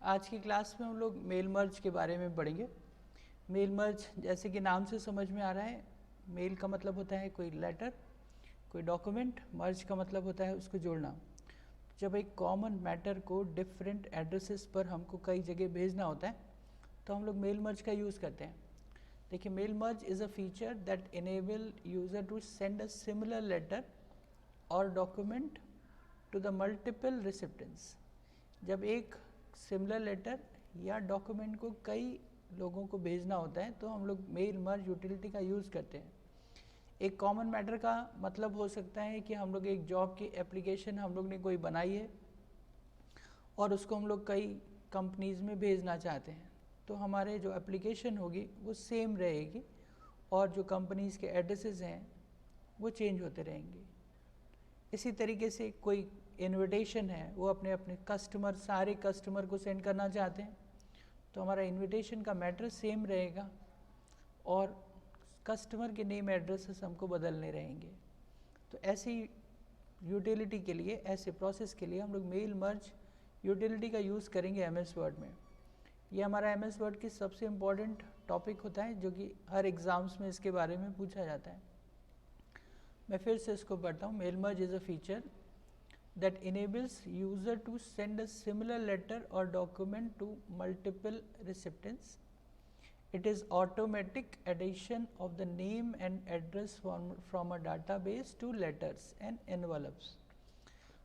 आज की क्लास में हम लोग मेल मर्ज के बारे में पढ़ेंगे। मेल मर्ज जैसे कि नाम से समझ में आ रहा है, मेल का मतलब होता है कोई लेटर, कोई डॉक्यूमेंट, मर्ज का मतलब होता है उसको जोड़ना। जब एक कॉमन मैटर को डिफरेंट एड्रेसेस पर हमको कई जगह भेजना होता है तो हम लोग मेल मर्ज का यूज़ करते हैं। देखिए, mail merge is a feature that enable user to send a similar letter or document to the multiple recipients. जब एक सिमिलर लेटर या डॉक्यूमेंट को कई लोगों को भेजना होता है तो हम लोग मेल मर्ज यूटिलिटी का यूज़ करते हैं। एक कॉमन मैटर का मतलब हो सकता है कि हम लोग एक जॉब की एप्लीकेशन हम लोग ने कोई बनाई है और उसको हम लोग कई कंपनीज़ में भेजना चाहते हैं, तो हमारे जो एप्लीकेशन होगी वो सेम रहेगी और जो कंपनीज़ के एड्रेसेस हैं वो चेंज होते रहेंगे। इसी तरीके से कोई इनविटेशन है, वो अपने अपने कस्टमर, सारे कस्टमर को सेंड करना चाहते हैं, तो हमारा इनविटेशन का मैटर सेम रहेगा और कस्टमर के नेम एड्रेसेस हमको बदलने रहेंगे। तो ऐसी यूटिलिटी के लिए, ऐसे प्रोसेस के लिए हम लोग मेल मर्ज यूटिलिटी का यूज़ करेंगे एमएस वर्ड में। ये हमारा एमएस वर्ड की सबसे इम्पॉर्टेंट टॉपिक होता है जो कि हर एग्ज़ाम्स में इसके बारे में पूछा जाता है। मैं फिर से इसको पढ़ता हूँ। Mail merge is a feature that enables user to send a similar letter or document to multiple recipients. It is automatic addition of the name and address from a database to letters and envelopes.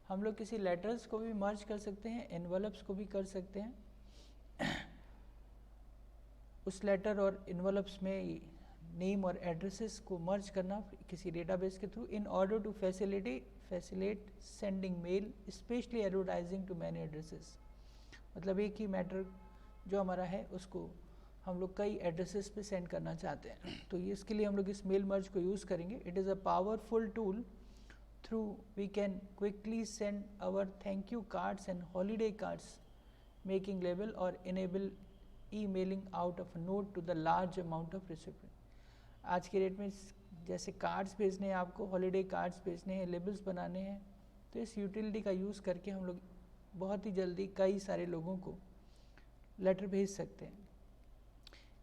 हम लोग किसी letters को भी मर्ज कर सकते हैं, envelopes को भी कर सकते हैं। उस लेटर और इन्वलप्स में नेम और एड्रेसेस को मर्ज करना किसी डेटाबेस के through in order to facilitate sending mail specially advertising to many addresses. मतलब एक ही मैटर जो हमारा है उसको हम लोग कई एड्रेसेस पे सेंड करना चाहते हैं, तो इसके लिए हम लोग इस मेल मर्ज को यूज़ करेंगे। It is a powerful tool through we can quickly send our thank you cards and holiday cards, making label और enable emailing out of note to the large amount of recipient. आज के date में जैसे cards भेजने हैं, आपको holiday cards भेजने हैं, लेबल्स बनाने हैं, तो इस यूटिलिटी का यूज़ करके हम लोग बहुत ही जल्दी कई सारे लोगों को लेटर भेज सकते हैं।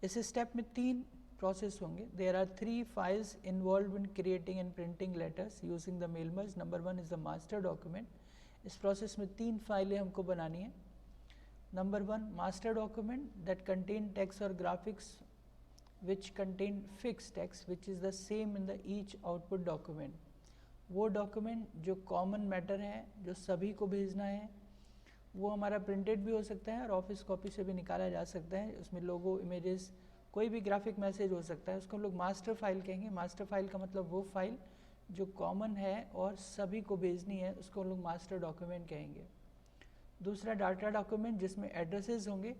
इस स्टेप में 3 प्रोसेस होंगे। There are 3 files involve in creating and printing letters using the mail merge. Number 1 is the master document. इस प्रोसेस में 3 फाइलें हमको बनानी है। Number 1, master document that contain text or graphics which contain fixed text which is the same in the each output document. वो document जो common matter है, जो सभी को भेजना है, वो हमारा प्रिंटेड भी हो सकता है और ऑफिस कॉपी से भी निकाला जा सकता है। उसमें लोगो, इमेजेस, कोई भी ग्राफिक मैसेज हो सकता है। उसको हम लोग मास्टर फाइल कहेंगे। मास्टर फाइल का मतलब वो फाइल जो कॉमन है और सभी को भेजनी है, उसको हम लोग मास्टर डॉक्यूमेंट कहेंगे। दूसरा डाटा डॉक्यूमेंट जिसमें एड्रेसेस होंगे,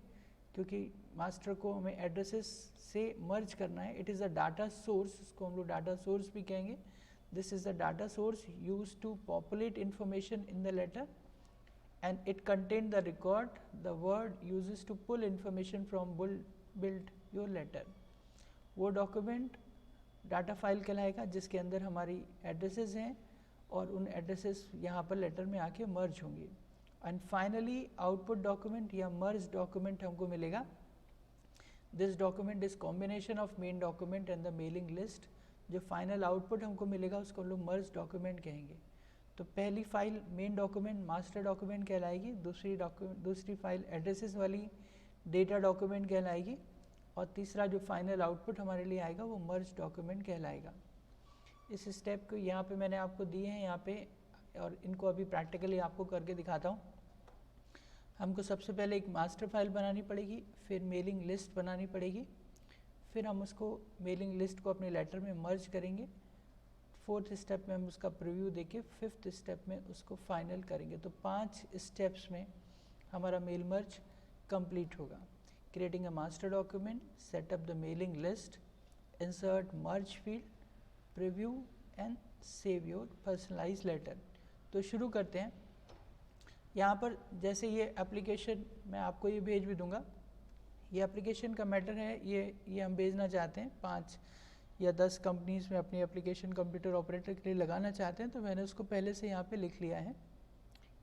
क्योंकि मास्टर को हमें एड्रेसेस से मर्ज करना है। It is a data source, उसको हम लोग डाटा सोर्स भी कहेंगे। This is the data source use to populate information in the letter and it contain the record the word uses to pull information from build your letter. वो document data file कहलाएगा जिसके अंदर हमारी addresses हैं और उन addresses यहाँ पर लेटर में आके मर्ज होंगी। एंड फाइनली आउटपुट डॉक्यूमेंट या मर्ज डॉक्यूमेंट हमको मिलेगा। This document is combination of main document and the mailing list. जो फाइनल आउटपुट हमको मिलेगा उसको हम लोग मर्ज डॉक्यूमेंट कहेंगे। तो पहली file main document master document कहलाएगी, दूसरी फाइल एड्रेसेस वाली डेटा डॉक्यूमेंट कहलाएगी और तीसरा जो फाइनल आउटपुट हमारे लिए आएगा वो मर्ज डॉक्यूमेंट कहलाएगा। इस स्टेप को यहाँ पे मैंने आपको दिए हैं यहाँ पे, और इनको अभी प्रैक्टिकली आपको करके दिखाता हूँ। हमको सबसे पहले एक मास्टर फाइल बनानी पड़ेगी, फिर मेलिंग लिस्ट बनानी पड़ेगी, फिर हम उसको मेलिंग लिस्ट को अपने लेटर में मर्ज करेंगे। 4th स्टेप में हम उसका प्रीव्यू देके 5th स्टेप में उसको फाइनल करेंगे। तो 5 स्टेप्स में हमारा मेल मर्ज कंप्लीट होगा। Creating a master document, set up the mailing list, insert merge field, preview and save your personalize letter. तो शुरू करते हैं। यहाँ पर जैसे ये एप्लीकेशन मैं आपको ये भेज भी दूंगा। ये एप्लीकेशन का मैटर है, ये हम भेजना चाहते हैं 5 या 10 कंपनीज़ में अपनी एप्लीकेशन कंप्यूटर ऑपरेटर के लिए लगाना चाहते हैं, तो मैंने उसको पहले से यहाँ पे लिख लिया है।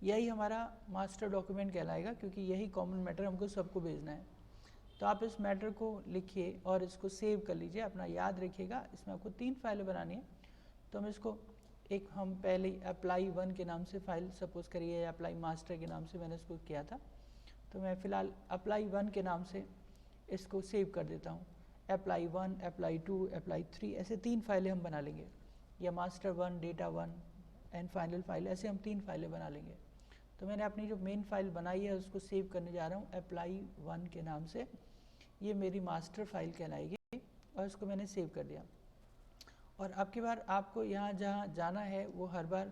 यही हमारा मास्टर डॉक्यूमेंट कहलाएगा, क्योंकि यही कॉमन मैटर हमको सबको भेजना है। तो आप इस मैटर को लिखिए और इसको सेव कर लीजिए, अपना याद रखिएगा। इसमें आपको 3 फाइलें बनानी है। तो हम इसको हम पहले अप्लाई 1 के नाम से फाइल सपोज करिए, या अप्लाई मास्टर के नाम से मैंने इसको किया था, तो मैं फ़िलहाल अप्लाई 1 के नाम से इसको सेव कर देता हूँ। अप्लाई 1, अप्लाई 2, अप्लाई 3, ऐसे 3 फाइलें हम बना लेंगे, या master 1, data 1 and final file, ऐसे हम 3 फाइलें बना लेंगे। तो मैंने अपनी जो मेन फाइल बनाई है उसको सेव करने जा रहा हूँ अप्लाई 1 के नाम से। ये मेरी मास्टर फाइल कहलाएगी और इसको मैंने सेव कर दिया। और अब की बार आपको यहाँ जहाँ जाना है वो हर बार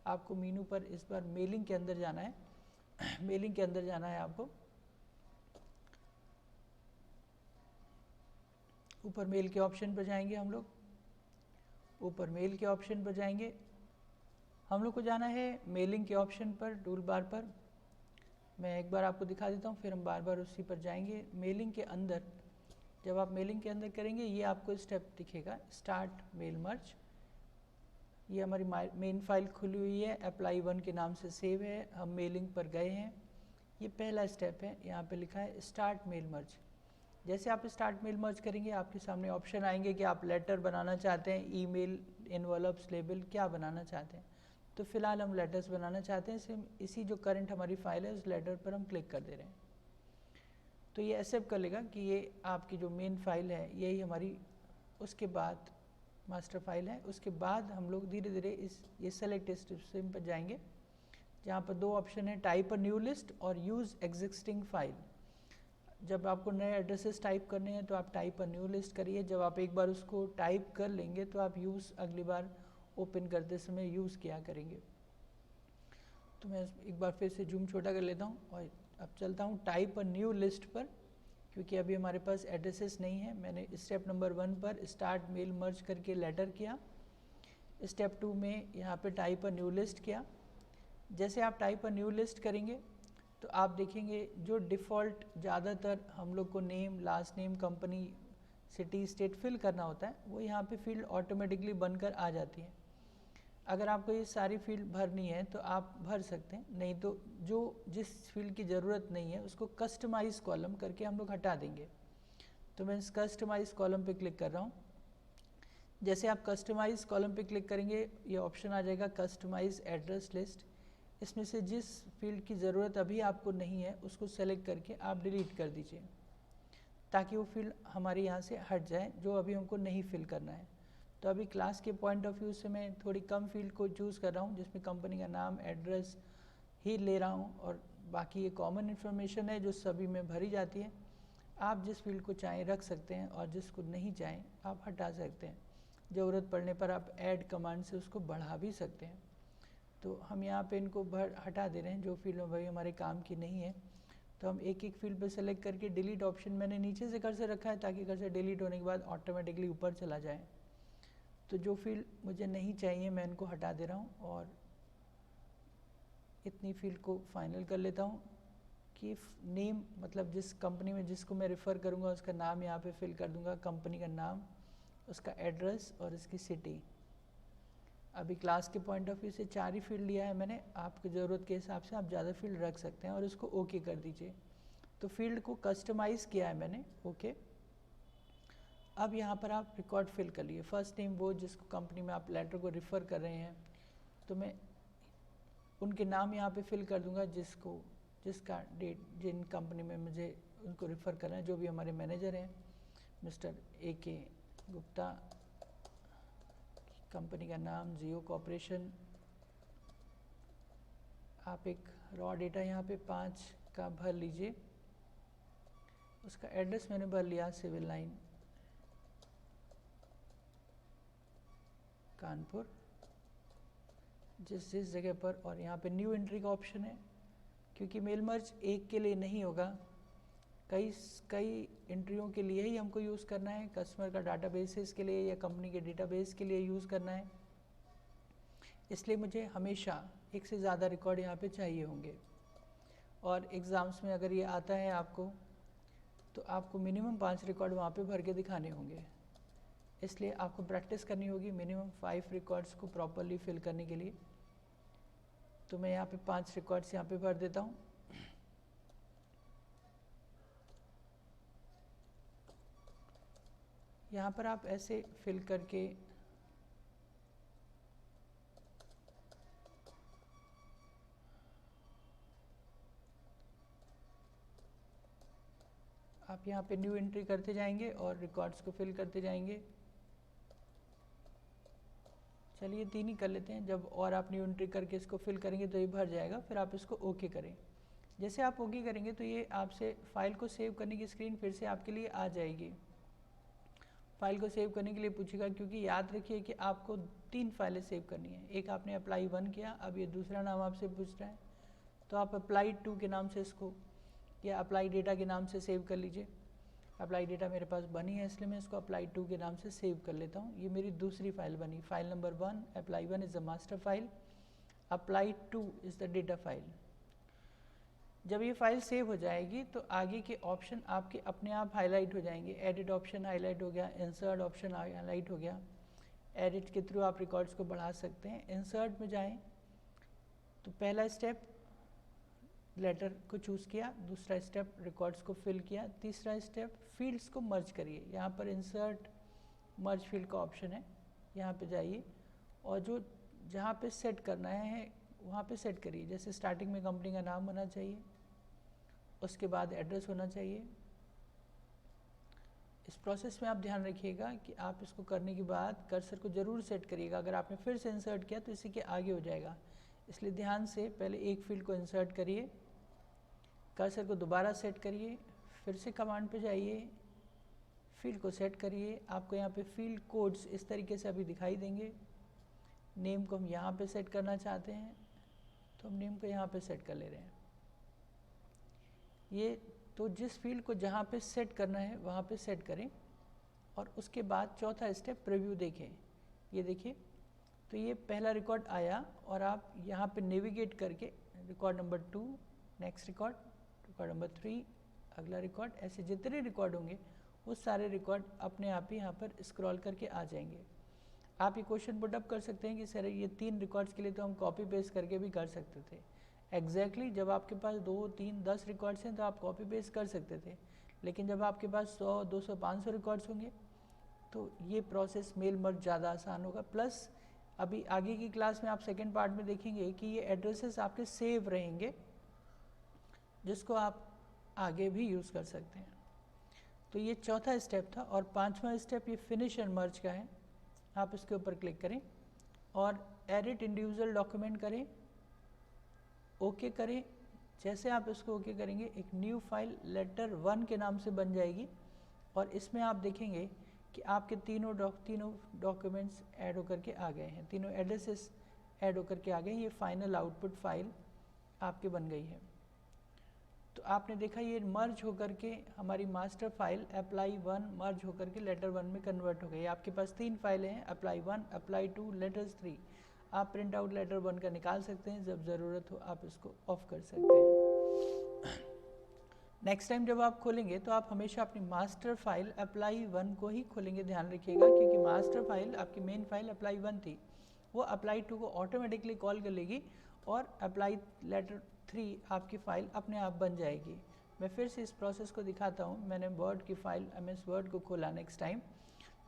आपको मीनू पर इस बार मेलिंग के अंदर जाना है। मेलिंग के अंदर जाना है आपको, ऊपर मेल के ऑप्शन पर जाएंगे हम लोग, ऊपर मेल के ऑप्शन पर जाएंगे। हम लोग को जाना है मेलिंग के ऑप्शन पर, टूल बार पर। मैं एक बार आपको दिखा देता हूँ, फिर हम बार बार उसी पर जाएंगे। मेलिंग के अंदर जब आप मेलिंग के अंदर करेंगे, ये आपको स्टेप दिखेगा, स्टार्ट मेल मर्ज। ये हमारी मेन फाइल खुली हुई है, अप्लाई 1 के नाम से सेव है, हम मेलिंग पर गए हैं। ये पहला स्टेप है, यहाँ पे लिखा है स्टार्ट मेल मर्ज। जैसे आप स्टार्ट मेल मर्ज करेंगे, आपके सामने ऑप्शन आएंगे कि आप लेटर बनाना चाहते हैं, ईमेल, एनवलप्स, लेबल, क्या बनाना चाहते हैं। तो फिलहाल हम लेटर्स बनाना चाहते हैं, इसी जो करंट हमारी फाइल है उस लेटर पर हम क्लिक कर दे रहे हैं। तो ये एक्सेप्ट कर लेगा कि ये आपकी जो मेन फाइल है यही हमारी उसके बाद मास्टर फाइल है। उसके बाद हम लोग धीरे धीरे ये सेलेक्ट स्टेप पर जाएंगे, जहाँ पर 2 ऑप्शन है, टाइप अ न्यू लिस्ट और यूज़ एग्जिस्टिंग फाइल। जब आपको नए एड्रेसेस टाइप करने हैं तो आप टाइप अ न्यू लिस्ट करिए। जब आप एक बार उसको टाइप कर लेंगे तो आप यूज़ अगली बार ओपन करते समय यूज़ किया करेंगे। तो मैं एक बार फिर से जूम छोटा कर लेता हूँ और अब चलता हूँ टाइप अ न्यू लिस्ट पर, क्योंकि अभी हमारे पास एड्रेसेस नहीं है। मैंने स्टेप नंबर 1 पर स्टार्ट मेल मर्ज करके लेटर किया, स्टेप 2 में यहाँ पे टाइप अ न्यू लिस्ट किया। जैसे आप टाइप अ न्यू लिस्ट करेंगे तो आप देखेंगे जो डिफ़ॉल्ट ज़्यादातर हम लोग को name, last name, company, city, state fill करना होता है, वो यहाँ पे फील्ड ऑटोमेटिकली बनकर आ जाती है। अगर आपको ये सारी फील्ड भरनी है तो आप भर सकते हैं, नहीं तो जो जिस फील्ड की ज़रूरत नहीं है उसको कस्टमाइज़ कॉलम करके हम लोग हटा देंगे। तो मैं इस कस्टमाइज़ कॉलम पे क्लिक कर रहा हूँ। जैसे आप कस्टमाइज़ कॉलम पे क्लिक करेंगे, ये ऑप्शन आ जाएगा कस्टमाइज़ एड्रेस लिस्ट। इसमें से जिस फील्ड की ज़रूरत अभी आपको नहीं है उसको सेलेक्ट करके आप डिलीट कर दीजिए, ताकि वो फील्ड हमारे यहाँ से हट जाए जो अभी हमको नहीं फिल करना है। तो अभी क्लास के पॉइंट ऑफ व्यू से मैं थोड़ी कम फील्ड को चूज़ कर रहा हूँ, जिसमें कंपनी का नाम, एड्रेस ही ले रहा हूँ, और बाकी ये कॉमन इन्फॉर्मेशन है जो सभी में भरी जाती है। आप जिस फील्ड को चाहें रख सकते हैं और जिसको नहीं चाहें आप हटा सकते हैं। ज़रूरत पड़ने पर आप ऐड कमांड से उसको बढ़ा भी सकते हैं। तो हम यहाँ पे इनको हटा दे रहे हैं, जो फील्ड भाई हमारे काम की नहीं है। तो हम एक एक फील्ड पे सेलेक्ट करके डिलीट ऑप्शन मैंने नीचे से कर्सर रखा है, ताकि कर्सर डिलीट होने के बाद ऑटोमेटिकली ऊपर चला जाए। तो जो फील्ड मुझे नहीं चाहिए मैं इनको हटा दे रहा हूँ, और इतनी फील्ड को फाइनल कर लेता हूँ कि नेम, मतलब जिस कंपनी में जिसको मैं रेफ़र करूँगा उसका नाम यहाँ पे फिल कर दूँगा, कंपनी का नाम, उसका एड्रेस और इसकी सिटी। अभी क्लास के पॉइंट ऑफ व्यू से 4 ही फील्ड लिया है मैंने, आपकी ज़रूरत के हिसाब से आप ज़्यादा फील्ड रख सकते हैं, और इसको ओके कर दीजिए। तो फील्ड को कस्टमाइज़ किया है मैंने, ओके। अब यहाँ पर आप रिकॉर्ड फिल कर लिए, फर्स्ट नेम वो जिसको कंपनी में आप लेटर को रिफ़र कर रहे हैं, तो मैं उनके नाम यहाँ पे फिल कर दूँगा जिसका डेट, जिन कंपनी में मुझे उनको रिफ़र करना है, जो भी हमारे मैनेजर हैं, मिस्टर AK गुप्ता, कंपनी का नाम जियो कॉर्पोरेशन। आप एक रॉ डेटा यहाँ पे 5 का भर लीजिए। उसका एड्रेस मैंने भर लिया, सिविल लाइन कानपुर, जिस जगह पर, और यहाँ पे न्यू एंट्री का ऑप्शन है, क्योंकि मेल मर्ज एक के लिए नहीं होगा, कई एंट्रियों के लिए ही हमको यूज़ करना है। कस्टमर का डाटाबेसेस के लिए या कंपनी के डेटाबेस के लिए यूज़ करना है, इसलिए मुझे हमेशा एक से ज़्यादा रिकॉर्ड यहाँ पे चाहिए होंगे। और एग्ज़ाम्स में अगर ये आता है आपको, तो आपको मिनिमम 5 रिकॉर्ड वहाँ पे भर के दिखाने होंगे, इसलिए आपको प्रैक्टिस करनी होगी मिनिमम 5 रिकॉर्ड्स को प्रॉपरली फिल करने के लिए। तो मैं यहाँ पे 5 रिकॉर्ड्स यहाँ पे भर देता हूँ। यहाँ पर आप ऐसे फिल करके आप यहाँ पे न्यू एंट्री करते जाएंगे और रिकॉर्ड्स को फिल करते जाएंगे। चलिए 3 ही कर लेते हैं, जब और आप न्यू एंट्री करके इसको फिल करेंगे तो ये भर जाएगा। फिर आप इसको ओके करें। जैसे आप ओके करेंगे तो ये आपसे फाइल को सेव करने की स्क्रीन फिर से आपके लिए आ जाएगी। फाइल को सेव करने के लिए पूछेगा, क्योंकि याद रखिए कि आपको 3 फाइलें सेव करनी है। एक आपने अप्लाई 1 किया, अब ये दूसरा नाम आपसे पूछ रहा है तो आप अप्लाई 2 के नाम से इसको या अप्लाई डेटा के नाम से सेव कर लीजिए। अप्लाई डेटा मेरे पास बनी है इसलिए मैं इसको अप्लाई 2 के नाम से सेव कर लेता हूँ। ये मेरी दूसरी फाइल बनी, file number 1। Apply 1 is the master file, apply 2 is the data file. जब ये फाइल सेव हो जाएगी तो आगे के ऑप्शन आपके अपने आप हाईलाइट हो जाएंगे। एडिट ऑप्शन हाईलाइट हो गया, इंसर्ट ऑप्शन हाईलाइट हो गया। एडिट के थ्रू आप रिकॉर्ड्स को बढ़ा सकते हैं। इंसर्ट में जाएं तो पहला स्टेप लेटर को चूज़ किया, दूसरा स्टेप रिकॉर्ड्स को फिल किया, तीसरा स्टेप फील्ड्स को मर्ज करिए। यहाँ पर इंसर्ट मर्ज फील्ड का ऑप्शन है, यहाँ पे जाइए और जो जहाँ पे सेट करना है वहाँ पे सेट करिए। जैसे स्टार्टिंग में कंपनी का नाम होना चाहिए, उसके बाद एड्रेस होना चाहिए। इस प्रोसेस में आप ध्यान रखिएगा कि आप इसको करने के बाद कर्सर को ज़रूर सेट करिएगा। अगर आपने फिर से इंसर्ट किया तो इसी के आगे हो जाएगा, इसलिए ध्यान से पहले एक फील्ड को इंसर्ट करिए, कर्सर को दोबारा सेट करिए, फिर से कमांड पे जाइए, फील्ड को सेट करिए। आपको यहाँ पे फील्ड कोड्स इस तरीके से अभी दिखाई देंगे। नेम को हम यहाँ पे सेट करना चाहते हैं तो हम नेम को यहाँ पे सेट कर ले रहे हैं। ये तो जिस फील्ड को जहाँ पे सेट करना है वहाँ पे सेट करें और उसके बाद चौथा स्टेप प्रीव्यू देखें। ये देखिए तो ये पहला रिकॉर्ड आया और आप यहाँ पे नेविगेट करके record number 2, next record number 3, अगला रिकॉर्ड, ऐसे जितने रिकॉर्ड होंगे वो सारे रिकॉर्ड अपने आप ही यहाँ पर स्क्रॉल करके आ जाएंगे। आप ये क्वेश्चन पुटअप कर सकते हैं कि सर ये 3 रिकॉर्ड्स के लिए तो हम कॉपी पेस्ट करके भी कर सकते थे। एग्जैक्टली जब आपके पास 2, 3, 10 रिकॉर्ड्स हैं तो आप कॉपी पेस्ट कर सकते थे, लेकिन जब आपके पास 100, 200, 500 रिकॉर्ड्स होंगे तो ये प्रोसेस मेल मर्ज ज़्यादा आसान होगा। प्लस अभी आगे की क्लास में आप सेकेंड पार्ट में देखेंगे कि ये एड्रेसेस आपके सेव रहेंगे जिसको आप आगे भी यूज़ कर सकते हैं। तो ये चौथा स्टेप था। और 5वां स्टेप ये फिनिश एंड मर्ज का है। आप इसके ऊपर क्लिक करें और एडिट इंडिविजुअल डॉक्यूमेंट करें, ओके करें। जैसे आप इसको ओके करेंगे एक न्यू फाइल लेटर 1 के नाम से बन जाएगी और इसमें आप देखेंगे कि आपके तीनों डॉक्यूमेंट्स ऐड होकर के आ गए हैं, तीनों एड्रेसेस ऐड होकर के आ गए। ये फाइनल आउटपुट फाइल आपके बन गई है। तो आपने देखा ये मर्ज होकर के हमारी मास्टर फाइल अप्लाई 1 मर्ज होकर के लेटर 1 में कन्वर्ट हो गई। आपके पास 3 फाइलें हैं, अप्लाई 1, अप्लाई 2, लेटर्स 3। आप प्रिंट आउट लेटर 1 का निकाल सकते हैं, जब ज़रूरत हो आप इसको ऑफ कर सकते हैं। नेक्स्ट टाइम जब आप खोलेंगे तो आप हमेशा अपनी मास्टर फाइल अप्लाई 1 को ही खोलेंगे, ध्यान रखिएगा, क्योंकि मास्टर फाइल आपकी मेन फाइल अप्लाई 1 थी, वो अप्लाई 2 को ऑटोमेटिकली कॉल कर लेगी और अप्लाई लेटर 3 आपकी फ़ाइल अपने आप बन जाएगी। मैं फिर से इस प्रोसेस को दिखाता हूँ। मैंने वर्ड की फ़ाइल MS वर्ड को खोला नेक्स्ट टाइम,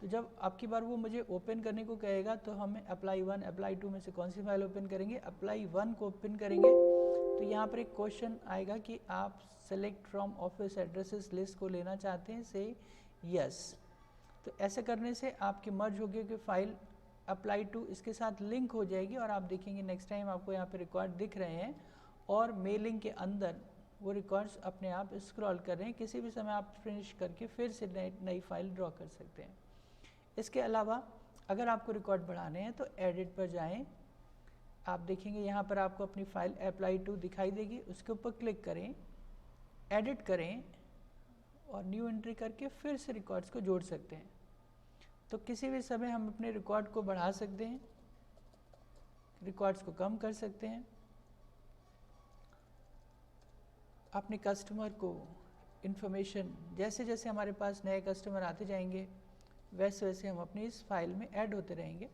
तो जब आपकी बार वो मुझे ओपन करने को कहेगा तो हमें अप्लाई 1, अप्लाई 2 में से कौन सी फाइल ओपन करेंगे? अप्लाई 1 को ओपन करेंगे तो यहाँ पर एक क्वेश्चन आएगा कि आप select from office addresses list को लेना चाहते हैं, से यस। तो ऐसे करने से आपकी मर्ज होगी कि फ़ाइल अप्लाई 2 इसके साथ लिंक हो जाएगी और आप देखेंगे नेक्स्ट टाइम आपको यहाँ पे रिकॉर्ड दिख रहे हैं और मेलिंग के अंदर वो रिकॉर्ड्स अपने आप स्क्रॉल कर रहे हैं। किसी भी समय आप फिनिश करके फिर से नई फाइल ड्रॉ कर सकते हैं। इसके अलावा अगर आपको रिकॉर्ड बढ़ाने हैं तो एडिट पर जाएं, आप देखेंगे यहाँ पर आपको अपनी फ़ाइल अप्लाई 2 दिखाई देगी, उसके ऊपर क्लिक करें, एडिट करें और न्यू एंट्री करके फिर से रिकॉर्ड्स को जोड़ सकते हैं। तो किसी भी समय हम अपने रिकॉर्ड को बढ़ा सकते हैं, रिकॉर्ड्स को कम कर सकते हैं। अपने कस्टमर को इन्फॉर्मेशन, जैसे जैसे हमारे पास नए कस्टमर आते जाएंगे वैसे वैसे हम अपनी इस फाइल में ऐड होते रहेंगे।